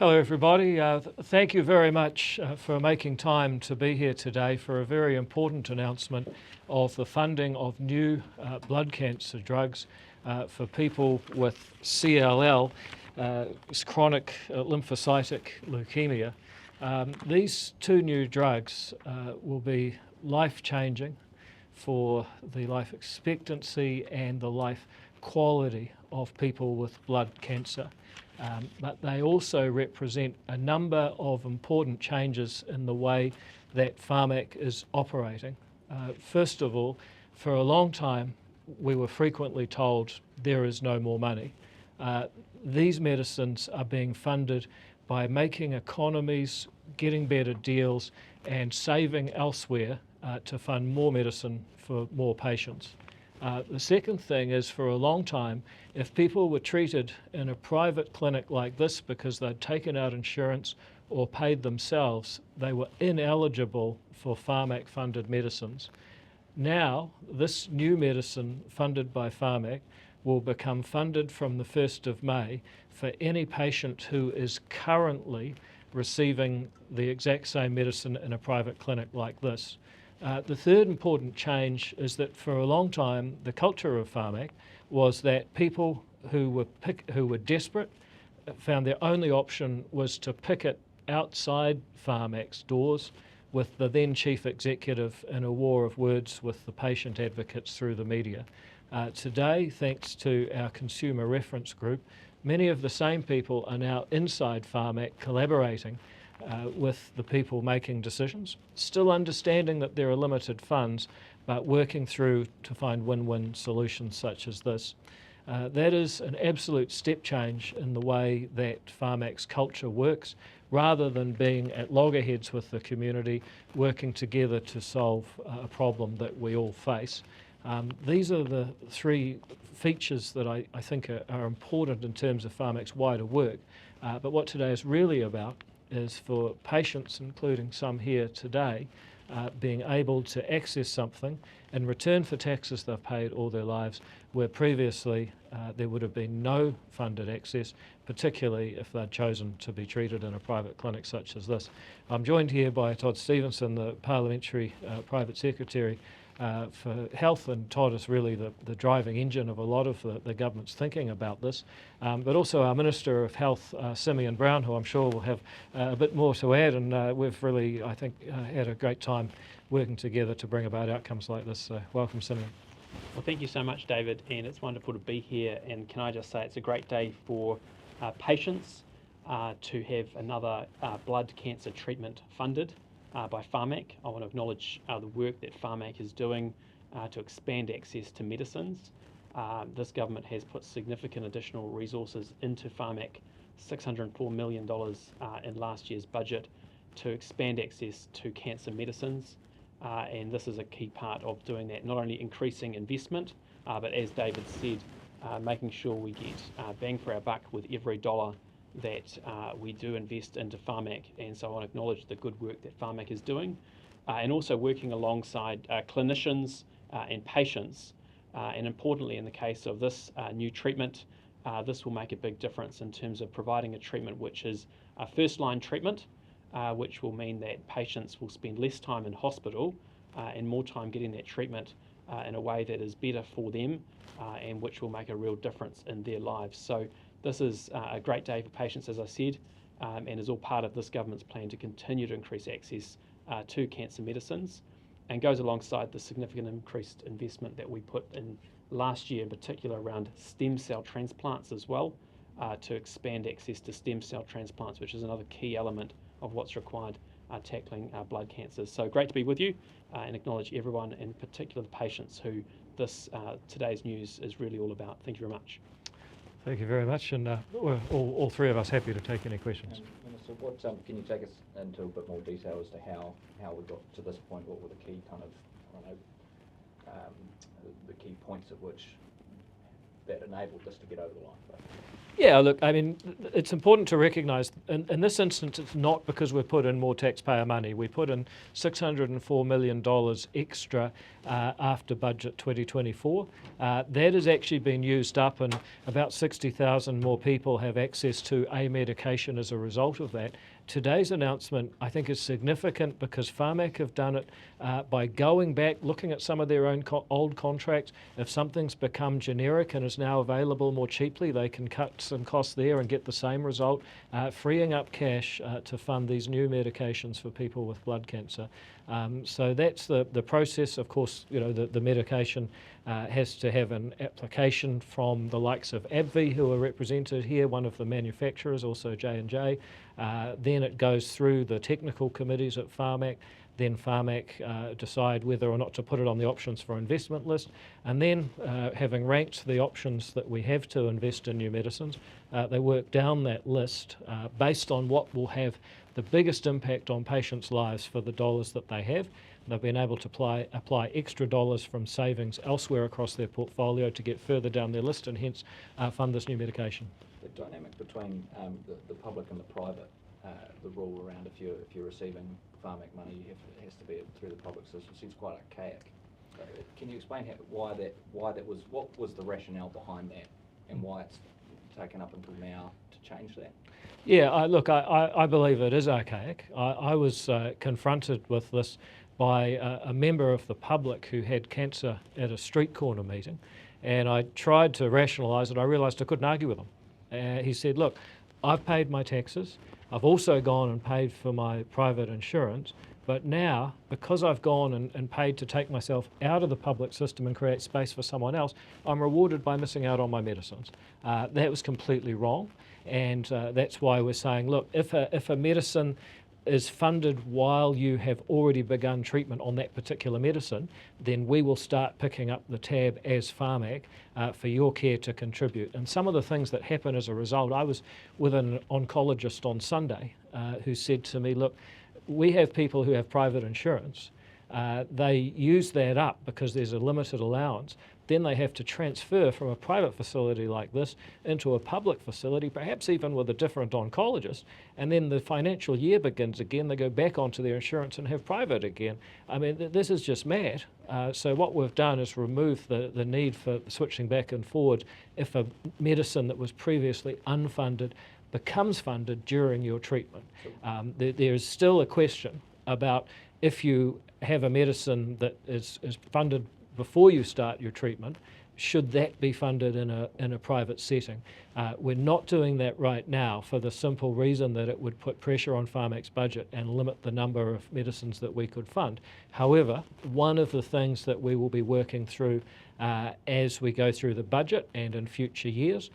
Hello everybody. Thank you very much for making time to be here today for a very important announcement of the funding of new blood cancer drugs for people with CLL, chronic lymphocytic leukemia. These two new drugs will be life-changing for the life expectancy and the life quality of people with blood cancer. But they also represent a number of important changes in the way that Pharmac is operating. First of all, for a long time, we were frequently told there is no more money. These medicines are being funded by making economies, getting better deals, and saving elsewhere to fund more medicine for more patients. The second thing is, for a long time, if people were treated in a private clinic like this because they'd taken out insurance or paid themselves, they were ineligible for Pharmac-funded medicines. Now, this new medicine funded by Pharmac will become funded from the 1st of May for any patient who is currently receiving the exact same medicine in a private clinic like this. The third important change is that for a long time, the culture of Pharmac was that people who were desperate found their only option was to picket outside Pharmac's doors with the then chief executive in a war of words with the patient advocates through the media. Today, thanks to our consumer reference group, many of the same people are now inside Pharmac collaborating with the people making decisions, still understanding that there are limited funds, but working through to find win-win solutions such as this. That is an absolute step change in the way that Pharmac's culture works, rather than being at loggerheads with the community, working together to solve a problem that we all face. These are the three features that I think are important in terms of Pharmac's wider work. But what today is really about is for patients, including some here today, being able to access something in return for taxes they've paid all their lives, where previously there would have been no funded access, particularly if they'd chosen to be treated in a private clinic such as this. I'm joined here by Todd Stevenson, the Parliamentary Private Secretary for Health, and Todd is really the driving engine of a lot of the government's thinking about this, but also our Minister of Health, Simeon Brown, who I'm sure will have a bit more to add, and we've really, I think, had a great time working together to bring about outcomes like this. So welcome, Simeon. Well, thank you so much, David, and it's wonderful to be here. And can I just say it's a great day for patients to have another blood cancer treatment funded by Pharmac. I want to acknowledge the work that Pharmac is doing to expand access to medicines. This government has put significant additional resources into Pharmac, $604 million in last year's budget to expand access to cancer medicines. And this is a key part of doing that, not only increasing investment, but as David said, making sure we get bang for our buck with every dollar that we do invest into Pharmac. And so I want to acknowledge the good work that Pharmac is doing, and also working alongside clinicians and patients. And importantly, in the case of this new treatment, this will make a big difference in terms of providing a treatment which is a first-line treatment, which will mean that patients will spend less time in hospital and more time getting that treatment in a way that is better for them and which will make a real difference in their lives. So this is a great day for patients, as I said, and is all part of this government's plan to continue to increase access to cancer medicines, and goes alongside the significant increased investment that we put in last year, in particular around stem cell transplants as well, to expand access to stem cell transplants, which is another key element of what's required tackling blood cancers. So great to be with you and acknowledge everyone, in particular the patients who this today's news is really all about. Thank you very much. Thank you very much, and we're all three of us happy to take any questions. Minister, what can you take us into a bit more detail as to how we got to this point? What were the key kind of, the key points at which that enabled this to get over the line. But Yeah, look, I mean, it's important to recognise, in this instance, it's not because we've put in more taxpayer money. We put in $604 million extra after budget 2024. That has actually been used up, and about 60,000 more people have access to a medication as a result of that. Today's announcement, I think, is significant because Pharmac have done it by going back, looking at some of their own old contracts. If something's become generic and is now available more cheaply, they can cut some costs there and get the same result, freeing up cash to fund these new medications for people with blood cancer. So that's the process. Of course, you know, the medication has to have an application from the likes of AbbVie, who are represented here, one of the manufacturers, also J&J. Then it goes through the technical committees at Pharmac. Then Pharmac decide whether or not to put it on the options for investment list. And then, having ranked the options that we have to invest in new medicines, they work down that list based on what will have the biggest impact on patients' lives for the dollars that they have. They've been able to apply extra dollars from savings elsewhere across their portfolio to get further down their list and hence fund this new medication. the dynamic between the public and the private, the rule around if you're receiving Pharmac money, it has to be through the public system, seems quite archaic. So can you explain why that was? What was the rationale behind that, and why it's taken up until now to change that? Yeah, look, I believe it is archaic. I was confronted with this by a member of the public who had cancer at a street corner meeting, and I tried to rationalise it. I realised I couldn't argue with him. He said, look, I've paid my taxes, I've also gone and paid for my private insurance, but now, because I've gone and paid to take myself out of the public system and create space for someone else, I'm rewarded by missing out on my medicines. That was completely wrong, and that's why we're saying, look, if a medicine is funded while you have already begun treatment on that particular medicine, then we will start picking up the tab as Pharmac for your care to contribute. And some of the things that happen as a result, I was with an oncologist on Sunday who said to me, look, we have people who have private insurance. They use that up because there's a limited allowance. Then they have to transfer from a private facility like this into a public facility, perhaps even with a different oncologist. And then the financial year begins again. They go back onto their insurance and have private again. I mean, this is just mad. So what we've done is remove the need for switching back and forward if a medicine that was previously unfunded becomes funded during your treatment. There is still a question about if you have a medicine that is funded before you start your treatment, should that be funded in a private setting? We're not doing that right now for the simple reason that it would put pressure on Pharmac's budget and limit the number of medicines that we could fund. However, one of the things that we will be working through as we go through the budget and in future years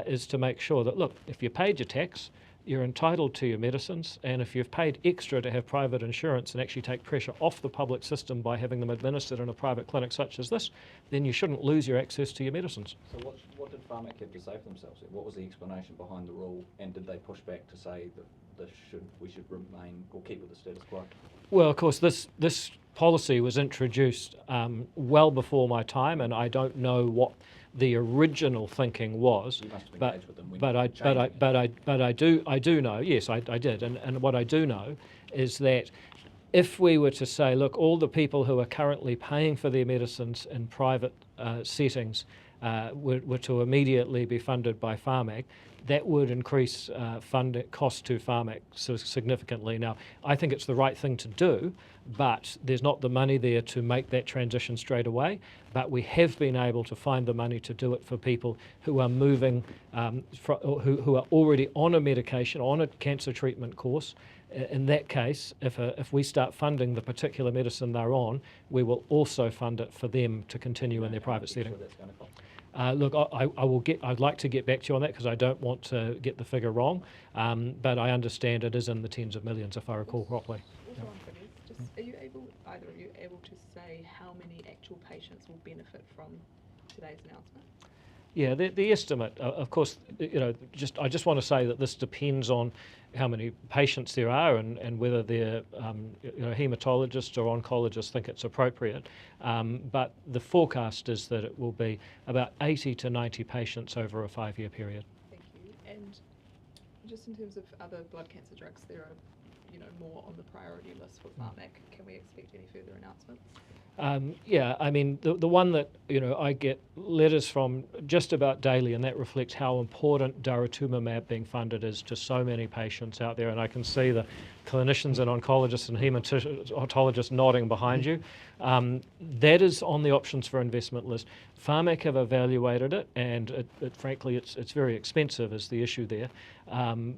is to make sure that, look, if you paid your tax, you're entitled to your medicines, and if you've paid extra to have private insurance and actually take pressure off the public system by having them administered in a private clinic such as this, then you shouldn't lose your access to your medicines. So what did Pharmac have to say for themselves? What was the explanation behind the rule, and did they push back to say that we should remain or keep with the status quo? Well, of course, this policy was introduced well before my time, and I don't know what the original thinking was, You must have engaged with them when but I do know. Yes, I did, and what I do know is that if we were to say, look, all the people who are currently paying for their medicines in private settings were to immediately be funded by Pharmac, that would increase cost to Pharmac significantly. Now, I think it's the right thing to do, but there's not the money there to make that transition straight away. But we have been able to find the money to do it for people who are moving, who are already on a medication, on a cancer treatment course. In that case, if we start funding the particular medicine they're on, we will also fund it for them to continue in their private setting. Look, I'd like to get back to you on that because I don't want to get the figure wrong, but I understand it is in the tens of millions if I recall properly. Also on figures, are you able to say how many actual patients will benefit from today's announcement? Yeah, the estimate, of course, I just want to say that this depends on how many patients there are and whether they're, haematologists or oncologists think it's appropriate. But the forecast is that it will be about 80 to 90 patients over a 5-year period. Thank you. And just in terms of other blood cancer drugs, there are, more on the priority list for Pharmac. Can we expect any further announcements? Yeah, I mean, the one that, I get letters from just about daily, and that reflects how important daratumumab being funded is to so many patients out there. And I can see the clinicians and oncologists and hematologists nodding behind you. That is on the options for investment list. Pharmac have evaluated it, and frankly, it's very expensive is the issue there.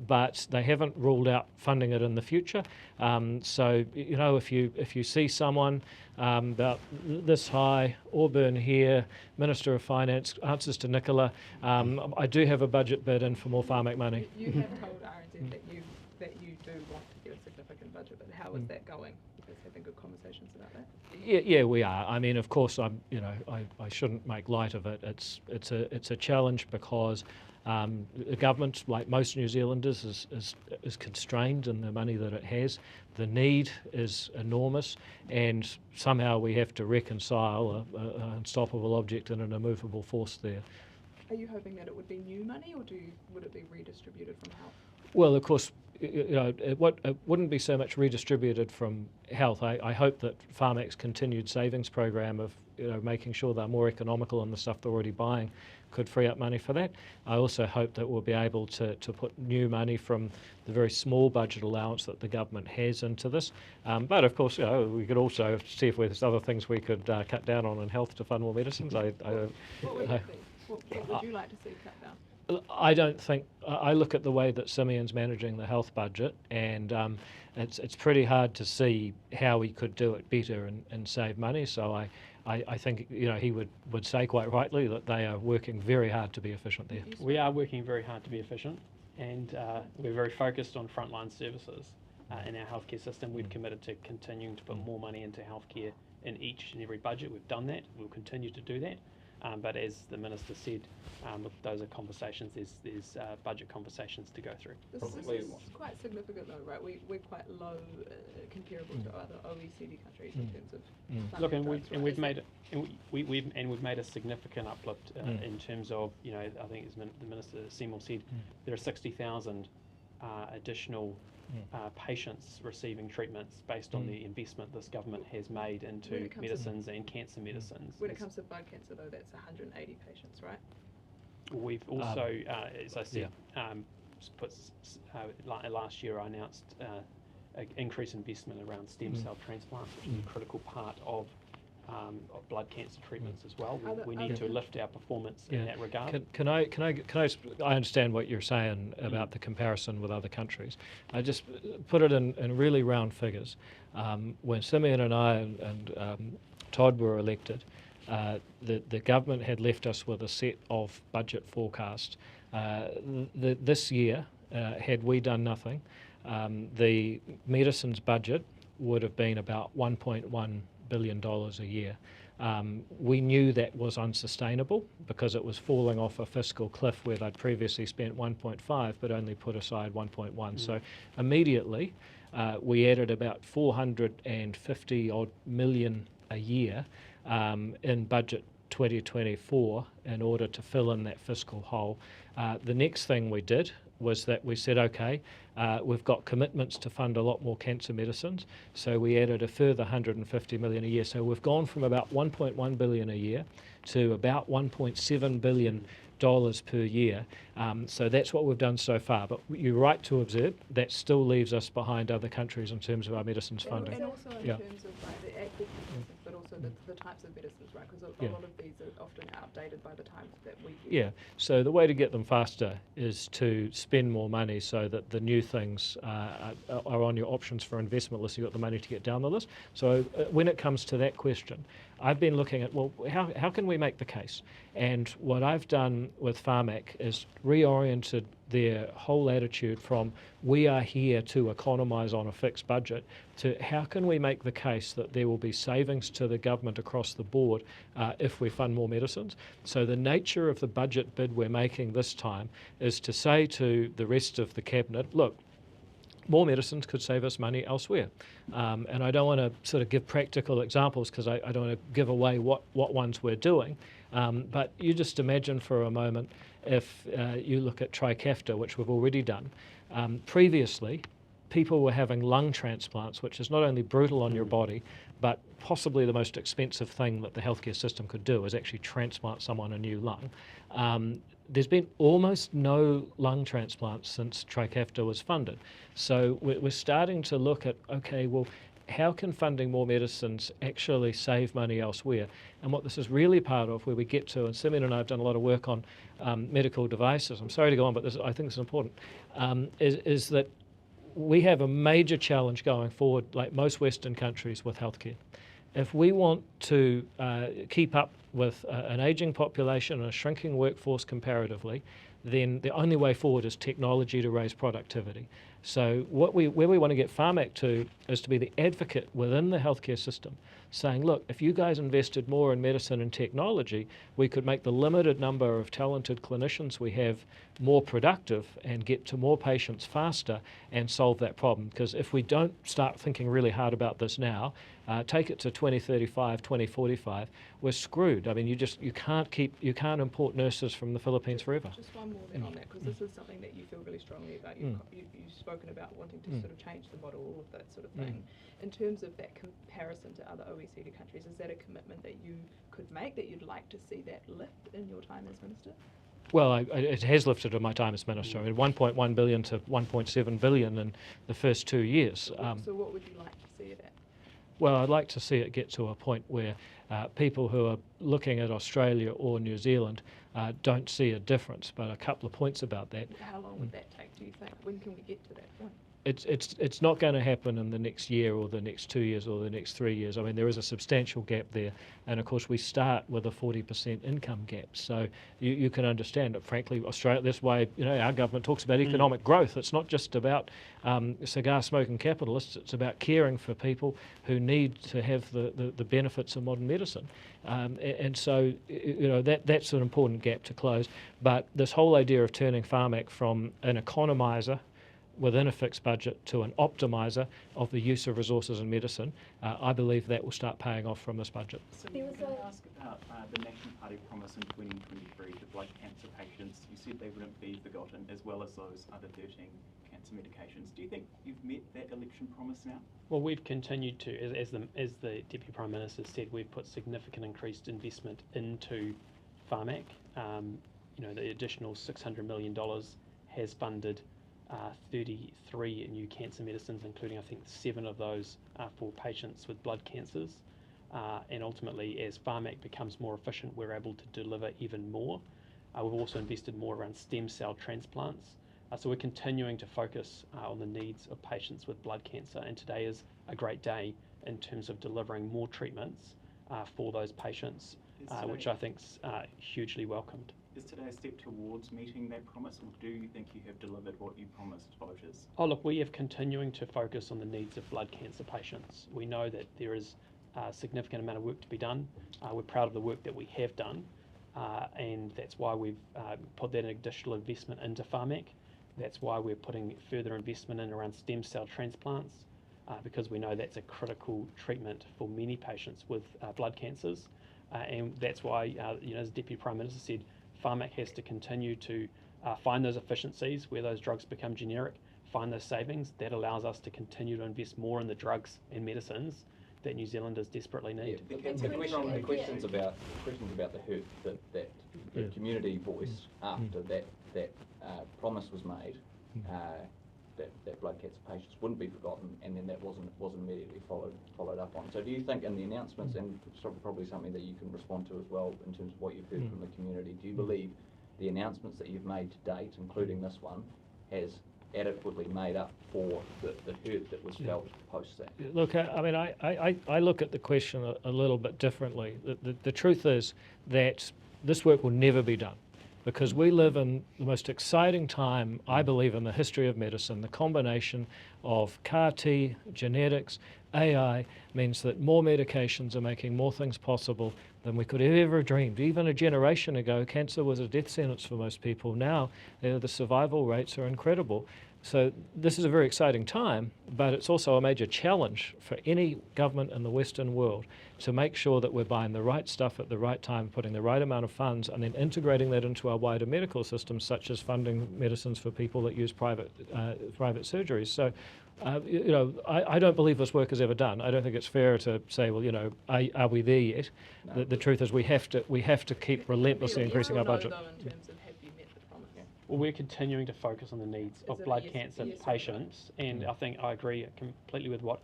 But they haven't ruled out funding it in the future. So, if you see someone about this high, Auburn here, Minister of Finance, answers to Nicola, I do have a budget bid in for more Pharmac money. You have told RNZ that you do want to get a significant budget, but how is that going? You guys having good conversations about that? Yeah, we are. I mean, of course, I shouldn't make light of it. It's a challenge because the government, like most New Zealanders, is constrained in the money that it has. The need is enormous, and somehow we have to reconcile an unstoppable object and an immovable force there. Are you hoping that it would be new money, or would it be redistributed from health? Well, of course, it wouldn't be so much redistributed from health. I hope that Pharmac's continued savings program of making sure they're more economical on the stuff they're already buying could free up money for that. I also hope that we'll be able to put new money from the very small budget allowance that the government has into this. But of course, we could also see if there's other things we could cut down on in health to fund more medicines. What would that be? What would you like to see cut down? I don't think, I look at the way that Simeon's managing the health budget, and it's pretty hard to see how he could do it better and save money. So I think he would say quite rightly that they are working very hard to be efficient there. We are working very hard to be efficient, and we're very focused on frontline services in our healthcare system. We've committed to continuing to put more money into healthcare in each and every budget. We've done that. We'll continue to do that. But as the Minister said, look, those are conversations, there's budget conversations to go through. This is quite significant though, right? We're quite low comparable to other OECD countries in terms of Look, we've made a significant uplift in terms of, I think as the Minister Seymour said, there are 60,000 additional patients receiving treatments based on the investment this government has made into medicines and cancer medicines. When it comes to blood cancer though, that's 180 patients, right? We've also, as I said, last year I announced an increased investment around stem cell transplants, which is a critical part of blood cancer treatments as well. We need to lift our performance in that regard. Can I I understand what you're saying about the comparison with other countries. I just put it in really round figures. When Simeon and I and Todd were elected, the government had left us with a set of budget forecasts. This year, had we done nothing, the medicines budget would have been about $1.1 billion a year. We knew that was unsustainable because it was falling off a fiscal cliff where they'd previously spent 1.5 but only put aside 1.1. So immediately we added about 450 odd million a year in budget 2024 in order to fill in that fiscal hole. The next thing we did was that we said, okay, we've got commitments to fund a lot more cancer medicines, so we added a further 150 million a year. So we've gone from about 1.1 billion a year to about 1.7 billion dollars per year. So that's what we've done so far. But you're right to observe that still leaves us behind other countries in terms of our medicines funding. And also in terms of the active medicines, but also the types of medicines, right? Because a lot of these are often outdated by the time that we use. Yeah, so the way to get them faster is to spend more money so that the new things are on your options for investment list. You've got the money to get down the list. So when it comes to that question, I've been looking at, well, how can we make the case? And what I've done with Pharmac is reoriented their whole attitude from we are here to economise on a fixed budget to how can we make the case that there will be savings to the government across the board if we fund more medicines. So the nature of the budget bid we're making this time is to say to the rest of the Cabinet, look, more medicines could save us money elsewhere. And I don't want to sort of give practical examples because I don't want to give away what ones we're doing. But you just imagine for a moment if you look at Trikafta, which we've already done. Previously, people were having lung transplants, which is not only brutal on your body, but possibly the most expensive thing that the healthcare system could do is actually transplant someone a new lung. There's been almost no lung transplants since Trikafta was funded. So we're starting to look at, okay, well, how can funding more medicines actually save money elsewhere? And what this is really part of, where we get to, and Seymour and I have done a lot of work on medical devices. I'm sorry to go on, but I think this is important, is that we have a major challenge going forward, like most Western countries, with healthcare. If we want to keep up with an ageing population and a shrinking workforce comparatively, then the only way forward is technology to raise productivity. So where we want to get Pharmac to is to be the advocate within the healthcare system, saying, look, if you guys invested more in medicine and technology, we could make the limited number of talented clinicians we have more productive and get to more patients faster and solve that problem. Because if we don't start thinking really hard about this now, take it to 2035, 2045, we're screwed. I mean, you can't import nurses from the Philippines forever. Just one more then on that, because this is something that you feel really strongly about. You've spoken about wanting to sort of change the model, all of that sort of thing. In terms of that comparison to other OECD countries, is that a commitment that you could make, that you'd like to see that lift in your time as Minister? Well, it has lifted in my time as Minister. I mean, 1.1 billion to 1.7 billion in the first 2 years. So what would you like to see it at? Well, I'd like to see it get to a point where people who are looking at Australia or New Zealand don't see a difference. But a couple of points about that. How long would that take, do you think? When can we get to that point? It's not going to happen in the next year or the next 2 years or the next 3 years. I mean, there is a substantial gap there. And of course, we start with a 40% income gap. So you can understand that, frankly, Australia, that's why our government talks about economic growth. It's not just about cigar-smoking capitalists. It's about caring for people who need to have the benefits of modern medicine. And so, that's an important gap to close. But this whole idea of turning Pharmac from an economiser within a fixed budget to an optimiser of the use of resources in medicine, I believe that will start paying off from this budget. So can I ask about the National Party promise in 2023 to blood cancer patients? You said they wouldn't be forgotten, as well as those other 13 cancer medications. Do you think you've met that election promise now? Well, we've continued to, as the Deputy Prime Minister said, we've put significant increased investment into Pharmac. The additional $600 million has funded 33 new cancer medicines, including I think 7 of those for patients with blood cancers. And ultimately, as Pharmac becomes more efficient, we're able to deliver even more. We've also invested more around stem cell transplants. So we're continuing to focus on the needs of patients with blood cancer. And today is a great day in terms of delivering more treatments for those patients, which I think is hugely welcomed. Is today a step towards meeting that promise, or do you think you have delivered what you promised voters? Oh, look, we are continuing to focus on the needs of blood cancer patients. We know that there is a significant amount of work to be done. We're proud of the work that we have done, and that's why we've put that additional investment into Pharmac. That's why we're putting further investment in around stem cell transplants, because we know that's a critical treatment for many patients with blood cancers. And that's why, as the Deputy Prime Minister said, Pharmac has to continue to find those efficiencies where those drugs become generic, find those savings. That allows us to continue to invest more in the drugs and medicines that New Zealanders desperately need. Yeah, the questions about the hurt that the community voiced after that promise was made, that blood cancer patients wouldn't be forgotten, and then that wasn't immediately followed up on. So do you think in the announcements, and probably something that you can respond to as well in terms of what you've heard from the community, do you believe the announcements that you've made to date, including this one, has adequately made up for the hurt that was felt post that? Look, I mean, I look at the question a little bit differently. The truth is that this work will never be done, because we live in the most exciting time, I believe, in the history of medicine. The combination of CAR T, genetics, AI means that more medications are making more things possible than we could have ever dreamed. Even a generation ago, cancer was a death sentence for most people. Now, the survival rates are incredible. So this is a very exciting time, but it's also a major challenge for any government in the Western world to make sure that we're buying the right stuff at the right time, putting the right amount of funds, and then integrating that into our wider medical system, such as funding medicines for people that use private surgeries. So, I don't believe this work is ever done. I don't think it's fair to say, well, are we there yet? No. The truth is we have to keep relentlessly increasing our budget. In terms of have you met the promise? Well, we're continuing to focus on the needs of it a blood yes- cancer yes or no? patients, and I think I agree completely with what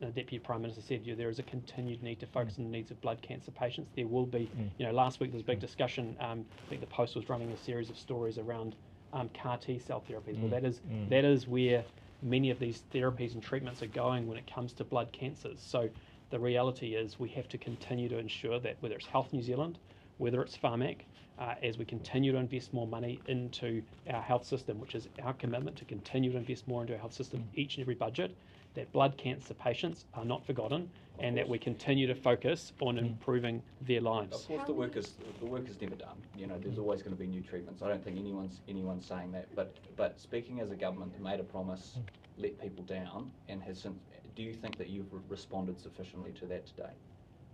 the Deputy Prime Minister said. There is a continued need to focus on the needs of blood cancer patients. There will be, last week there was a big discussion. I think the Post was running a series of stories around CAR T cell therapies. Well, that is where many of these therapies and treatments are going when it comes to blood cancers. So the reality is we have to continue to ensure that whether it's Health New Zealand, whether it's Pharmac, as we continue to invest more money into our health system, which is our commitment to continue to invest more into our health system each and every budget, that blood cancer patients are not forgotten, and that we continue to focus on improving their lives. Of course, the work is never done. There's always going to be new treatments. I don't think anyone's saying that. But speaking as a government that made a promise, let people down, and has since, do you think that you've responded sufficiently to that today?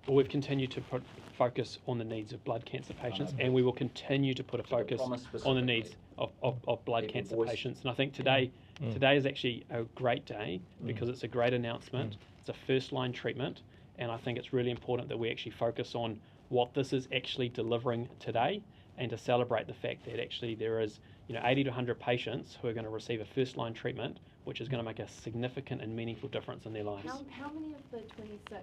Well, we've continued to put focus on the needs of blood cancer patients, and we will continue to put a focus on the needs of blood cancer patients. And I think today is actually a great day because it's a great announcement. It's a first-line treatment, and I think it's really important that we actually focus on what this is actually delivering today, and to celebrate the fact that actually there is 80 to 100 patients who are going to receive a first-line treatment, which is going to make a significant and meaningful difference in their lives. How many of the 26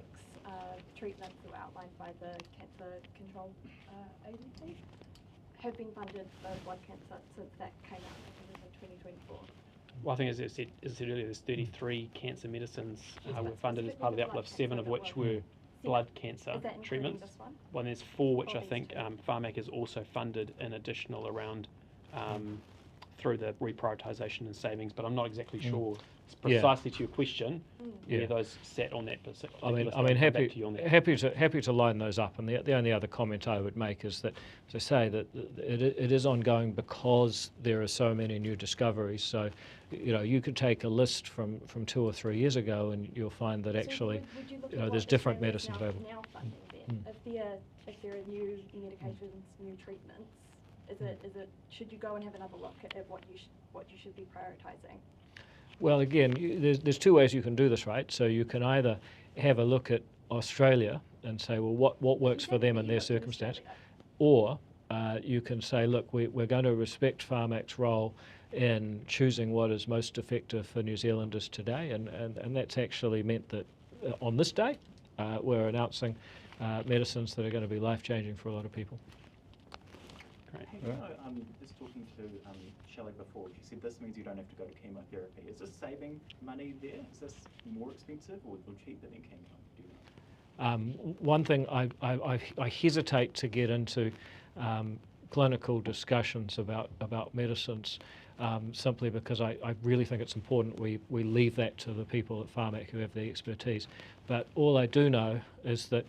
treatments that were outlined by the Cancer Control Agency have been funded for blood cancer since that came out in 2024? Well, I think as I said earlier, there's 33 cancer medicines were funded as part of the uplift, 7 of which were blood cancer Is that treatments. This one? Well, there's 4 which I these think two. Pharmac has also funded an additional around through the reprioritisation and savings, but I'm not exactly sure precisely to your question where those sat on that particular list. I mean, I'll come back to you on that. happy to line those up. And the only other comment I would make is that, as I say, that it is ongoing because there are so many new discoveries. So, you could take a list from 2 or 3 years ago, and you'll find that actually, would you look at there's what different Australia's medicines available. now funding then? If there are new medications, new treatments, should you go and have another look at what you should be prioritising? Well, again, there's 2 ways you can do this, right? So you can either have a look at Australia and say, well, what works for them in their circumstance, or you can say, look, we're going to respect Pharmac's role in choosing what is most effective for New Zealanders today, and that's actually meant that on this day we're announcing medicines that are going to be life-changing for a lot of people. Great. Just talking to Shelley before, she said this means you don't have to go to chemotherapy. Is this saving money there? Is this more expensive or cheaper than chemo? Do you know? One thing I hesitate to get into clinical discussions about medicines simply because I really think it's important we leave that to the people at Pharmac who have the expertise. But all I do know is that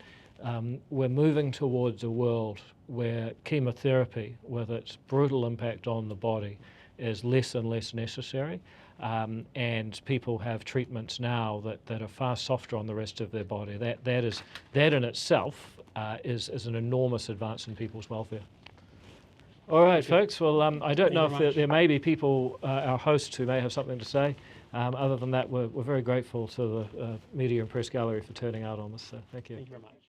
we're moving towards a world where chemotherapy, with its brutal impact on the body, is less and less necessary, and people have treatments now that are far softer on the rest of their body. That in itself is an enormous advance in people's welfare. All right, folks. Well, I don't know if there may be people, our hosts, who may have something to say. Other than that, we're very grateful to the media and press gallery for turning out on this. So thank you. Thank you very much.